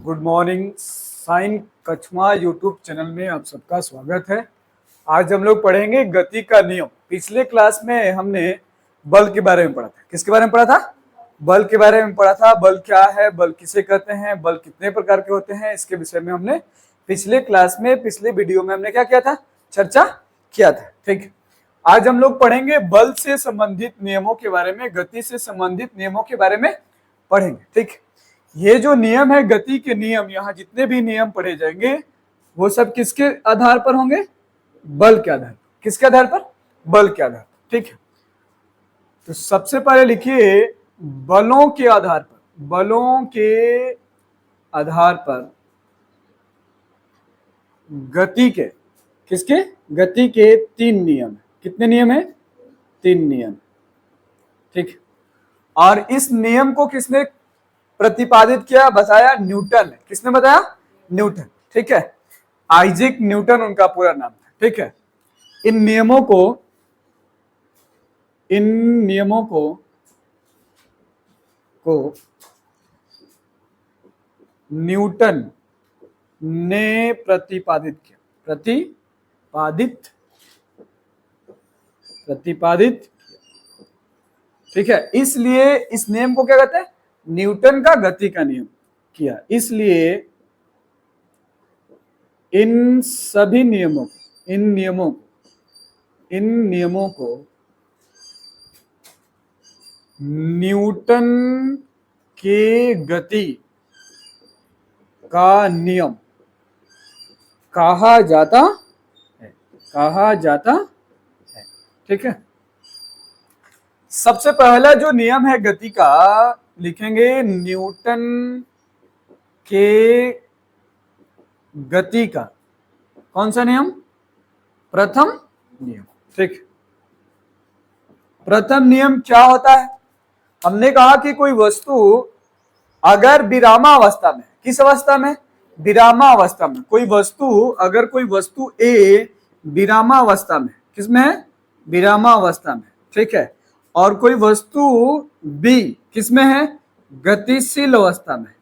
Good morning. Sign कछुआ YouTube channel में आप सबका स्वागत है। आज हम लोग पढ़ेंगे गति का नियम। पिछले क्लास में हमने बल के बारे में पढ़ा था। किसके बारे में पढ़ा था? बल के बारे में पढ़ा था। बल क्या है, बल किसे कहते हैं, बल कितने प्रकार के होते हैं, इसके विषय में हमने पिछले क्लास में, पिछले वीडियो में हमने क्या किया था, चर्चा किया था। ठीक, आज हम लोग पढ़ेंगे बल से संबंधित नियमों के बारे में, गति से संबंधित नियमों के बारे में पढ़ेंगे। ठीक, ये जो नियम है, गति के नियम, यहाँ जितने भी नियम पढ़े जाएंगे वो सब किसके आधार पर होंगे? बल के आधार पर। किसके आधार पर? बल के आधार पर। ठीक है, तो सबसे पहले लिखिए बलों के आधार पर। बलों के आधार पर गति के, किसके? गति के 3 नियम है। कितने नियम है? 3 नियम। ठीक, और इस नियम को किसने प्रतिपादित किया, बताया? न्यूटन ने। किसने बताया? न्यूटन। ठीक है, आइजैक न्यूटन उनका पूरा नाम था। ठीक है, इन नियमों को न्यूटन ने प्रतिपादित किया। प्रतिपादित। ठीक है, इसलिए इस नियम को क्या कहते हैं? न्यूटन का गति का नियम किया। इसलिए इन सभी नियमों को न्यूटन के गति का नियम कहा जाता है। ठीक है, सबसे पहला जो नियम है गति का, लिखेंगे न्यूटन के गति का। कौन सा नियम? प्रथम नियम। ठीक, प्रथम नियम क्या होता है? हमने कहा कि कोई वस्तु अगर विरामावस्था में, किस अवस्था में? विरामावस्था में। कोई वस्तु ए विरामावस्था में, किसमें है? विरामावस्था में। ठीक है, और कोई वस्तु बी किसमें है? गतिशील अवस्था में।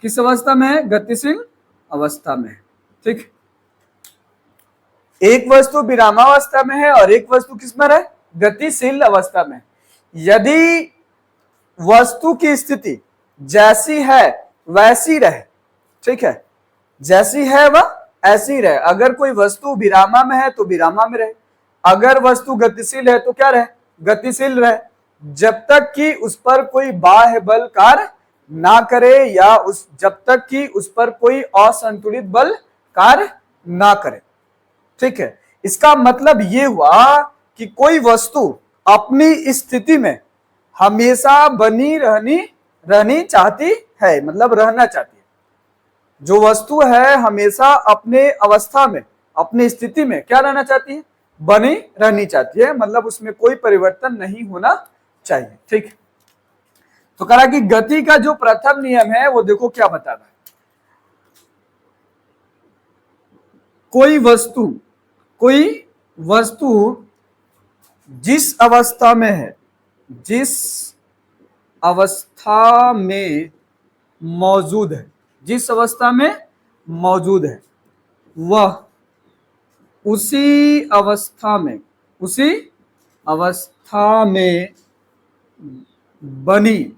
किस अवस्था में है? गतिशील अवस्था में। ठीक, एक वस्तु विरामावस्था में है और एक वस्तु किसमें है? गतिशील अवस्था में। यदि वस्तु की स्थिति जैसी है वैसी रहे, ठीक है, जैसी है वह ऐसी रहे। अगर कोई वस्तु विरामा में है तो विरामा में रहे, अगर वस्तु गतिशील है तो क्या रहे? गतिशील रहे, जब तक कि उस पर कोई बाह्य बल कार्य ना करे, या जब तक कि उस पर कोई असंतुलित बल कार्य ना करे। ठीक है, इसका मतलब ये हुआ कि कोई वस्तु अपनी स्थिति में हमेशा बनी रहनी चाहती है, मतलब रहना चाहती है। जो वस्तु है हमेशा अपने अवस्था में, अपनी स्थिति में क्या रहना चाहती है? बनी रहनी चाहती है, मतलब उसमें कोई परिवर्तन नहीं होना चाहिए। ठीक, तो कहा कि गति का जो प्रथम नियम है वो देखो क्या बता रहा है। कोई वस्तु जिस अवस्था में है, जिस अवस्था में मौजूद है, जिस अवस्था में मौजूद है, वह उसी अवस्था में बनी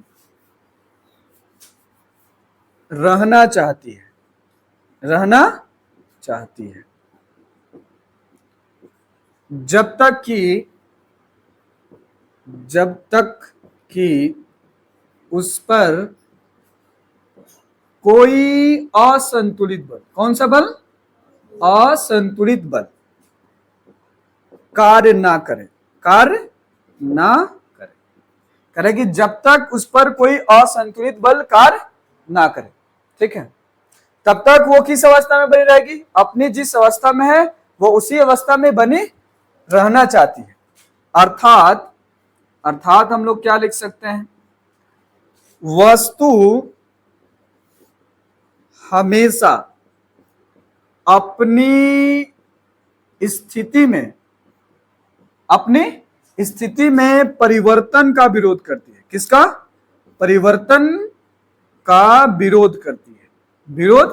रहना चाहती है, जब तक कि उस पर कोई असंतुलित बल, कौन सा बल? असंतुलित बल कार्य ना करे। करे कि जब तक उस पर कोई असंतुलित बल कार्य ना करे। ठीक है, तब तक वो किस अवस्था में बनी रहेगी? अपनी जिस अवस्था में है वो उसी अवस्था में बनी रहना चाहती है। अर्थात हम लोग क्या लिख सकते हैं? वस्तु हमेशा अपनी स्थिति में परिवर्तन का विरोध करती है। किसका? परिवर्तन का विरोध करती है। विरोध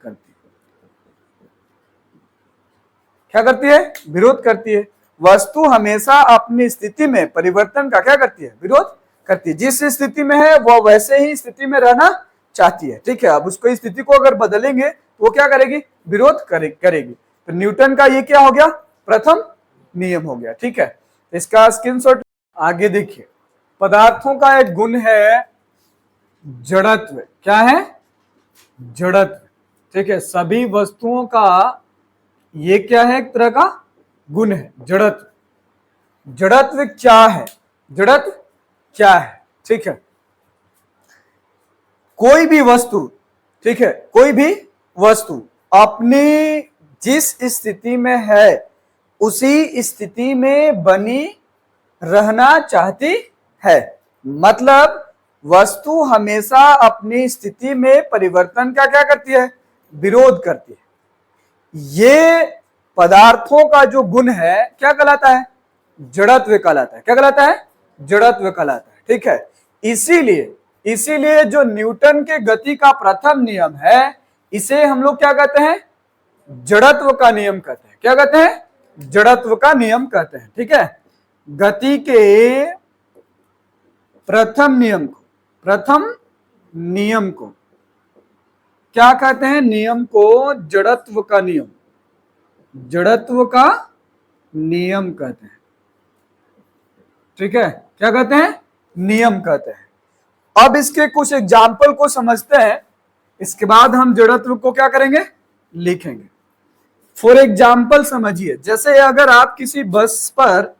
करती है। क्या करती है? विरोध करती है। वस्तु हमेशा अपनी स्थिति में परिवर्तन का क्या करती है? विरोध करती है। जिस स्थिति में है वो वैसे ही स्थिति में रहना चाहती है। ठीक है, अब उसको स्थिति को अगर बदलेंगे तो वो क्या करेगी? विरोध करेगी। तो न्यूटन का ये क्या हो गया? प्रथम नियम हो गया। ठीक है, इसका स्क्रीनशॉट। आगे देखिए, पदार्थों का एक गुण है जड़त्व। क्या है? जड़त्व। ठीक है, सभी वस्तुओं का ये क्या है? एक तरह का गुण है, जड़त्व। जड़त्व क्या है? जड़त्व क्या है? ठीक है, कोई भी वस्तु, ठीक है, कोई भी वस्तु अपनी जिस स्थिति में है उसी स्थिति में बनी रहना चाहती है। मतलब वस्तु हमेशा अपनी स्थिति में परिवर्तन का क्या करती है? विरोध करती है। ये पदार्थों का जो गुण है क्या कहलाता है? जड़त्व कहलाता है। क्या कहलाता है? जड़त्व कहलाता है। ठीक है, इसीलिए जो न्यूटन के गति का प्रथम नियम है इसे हम लोग क्या कहते हैं? जड़त्व का नियम कहते हैं। क्या कहते हैं? जड़त्व का नियम कहते हैं। ठीक है, गति के प्रथम नियम को क्या कहते हैं? नियम को जड़त्व का नियम, जड़त्व का नियम कहते हैं। ठीक है, क्या कहते हैं? नियम कहते हैं। अब इसके कुछ एग्जाम्पल को समझते हैं, इसके बाद हम जड़त्व को क्या करेंगे? लिखेंगे। फॉर एग्जाम्पल समझिए, जैसे अगर आप किसी बस पर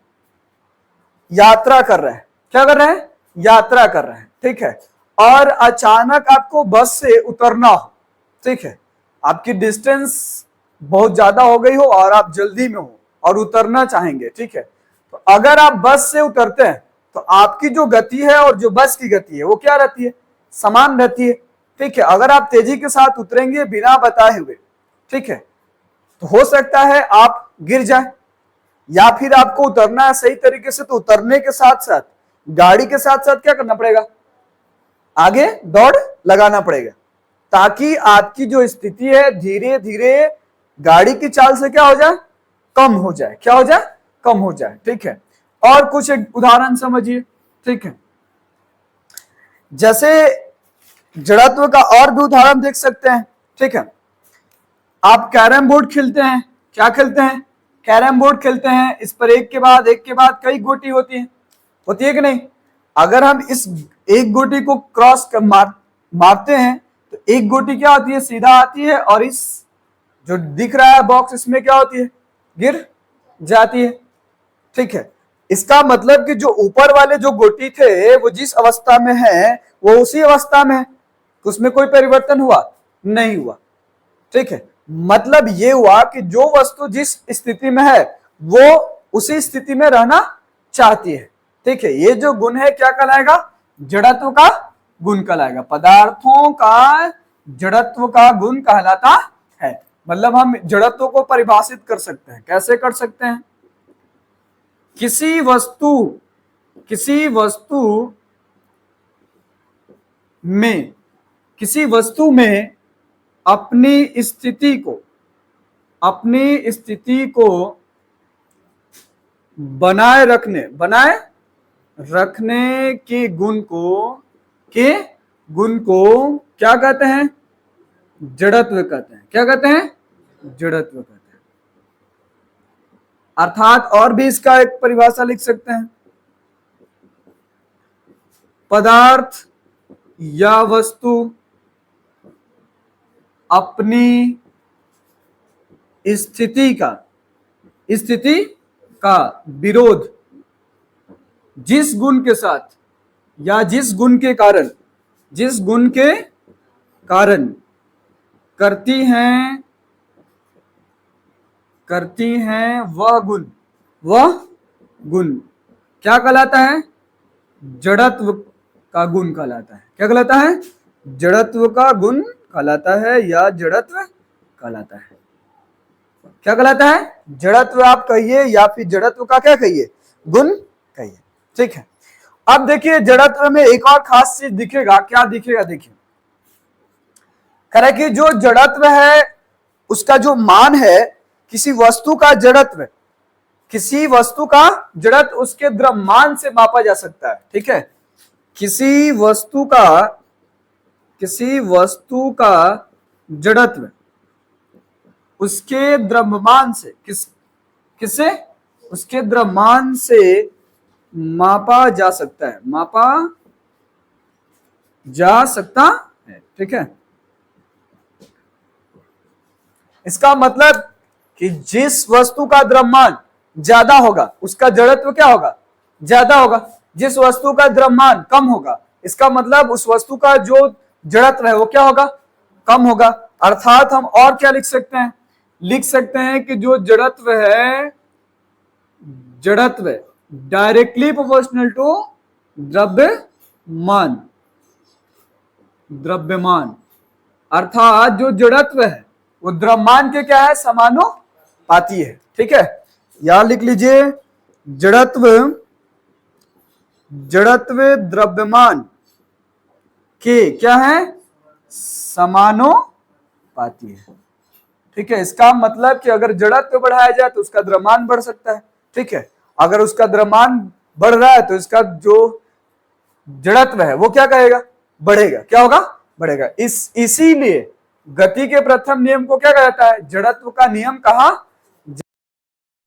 यात्रा कर रहे हैं, क्या कर रहे हैं? यात्रा कर रहे हैं। ठीक है, और अचानक आपको बस से उतरना हो। ठीक है, आपकी डिस्टेंस बहुत ज्यादा हो गई हो और आप जल्दी में हो और उतरना चाहेंगे। ठीक है, तो अगर आप बस से उतरते हैं तो आपकी जो गति है और जो बस की गति है वो क्या रहती है? समान रहती है। ठीक है, अगर आप तेजी के साथ उतरेंगे बिना बताए हुए, ठीक है, तो हो सकता है आप गिर जाए, या फिर आपको उतरना है सही तरीके से, तो उतरने के साथ साथ गाड़ी के साथ साथ क्या करना पड़ेगा? आगे दौड़ लगाना पड़ेगा, ताकि आपकी जो स्थिति है धीरे धीरे गाड़ी की चाल से क्या हो जाए? कम हो जाए। क्या हो जाए? कम हो जाए। ठीक है, और कुछ एक उदाहरण समझिए। ठीक है, जैसे जड़त्व का और भी उदाहरण देख सकते हैं। ठीक है, आप कैरम बोर्ड खेलते हैं। क्या खेलते हैं? कैरम बोर्ड खेलते हैं। इस पर एक के बाद कई गोटी होती है कि नहीं? अगर हम इस एक गोटी को क्रॉस कर मारते हैं तो एक गोटी क्या होती है? सीधा आती है, और इस जो दिख रहा है बॉक्स इसमें क्या होती है? गिर जाती है। ठीक है, इसका मतलब कि जो ऊपर वाले जो गोटी थे वो जिस अवस्था में है वो उसी अवस्था में है, उसमें कोई परिवर्तन हुआ? नहीं हुआ। ठीक है, मतलब ये हुआ कि जो वस्तु जिस स्थिति में है वो उसी स्थिति में रहना चाहती है। ठीक है, ये जो गुण है क्या कहलाएगा? जड़त्व का गुण कहलाएगा। पदार्थों का जड़त्व का गुण कहलाता है। मतलब हम जड़त्व को परिभाषित कर सकते हैं। कैसे कर सकते हैं? किसी वस्तु में अपनी स्थिति को बनाए रखने के गुण को क्या कहते हैं? जड़त्व कहते हैं। क्या कहते हैं? जड़त्व कहते हैं। अर्थात और भी इसका एक परिभाषा लिख सकते हैं। पदार्थ या वस्तु अपनी स्थिति का विरोध जिस गुण के साथ या जिस गुण के कारण करती हैं वह गुण क्या कहलाता है? जड़त्व का गुण कहलाता है। क्या कहलाता है? जड़त्व का गुण कहलाता है या जड़त्व कहलाता है। क्या कहलाता है? जड़त्व आप कहिए या फिर जड़त्व का क्या कहिए? गुण कहिए। ठीक है, अब देखिए जड़त्व में एक और खास चीज दिखेगा। क्या दिखेगा? देखिए, कह रहा है कि जो जड़त्व है उसका जो मान है, किसी वस्तु का जड़त्व, किसी वस्तु का जड़त्व उसके द्रव्यमान से मापा जा सकता है। ठीक है, किसी वस्तु का जड़त्व उसके द्रव्यमान से, किससे? उसके द्रव्यमान से मापा जा सकता है, मापा जा सकता है। ठीक है, इसका मतलब कि जिस वस्तु का द्रव्यमान ज्यादा होगा उसका जड़त्व क्या होगा? ज्यादा होगा। जिस वस्तु का द्रव्यमान कम होगा, इसका मतलब उस वस्तु का जो जड़त्व है वो क्या होगा? कम होगा। अर्थात हम और क्या लिख सकते हैं? लिख सकते हैं कि जो जड़त्व है, जड़त्व डायरेक्टली प्रोपोर्शनल टू द्रव्यमान, द्रव्यमान अर्थात जो जड़त्व है वो द्रव्यमान के क्या है? समानुपाती है। ठीक है, यहां लिख लीजिए, जड़त्व द्रव्यमान के क्या है? समानुपाती है। ठीक है, इसका मतलब कि अगर जड़त्व बढ़ाया जाए तो उसका द्रव्यमान बढ़ सकता है। ठीक है, अगर उसका द्रव्यमान बढ़ रहा है तो इसका जो जड़त्व है वो क्या कहेगा? बढ़ेगा। क्या होगा? बढ़ेगा। इसीलिए गति के प्रथम नियम को क्या कहता है? जड़त्व का नियम कहा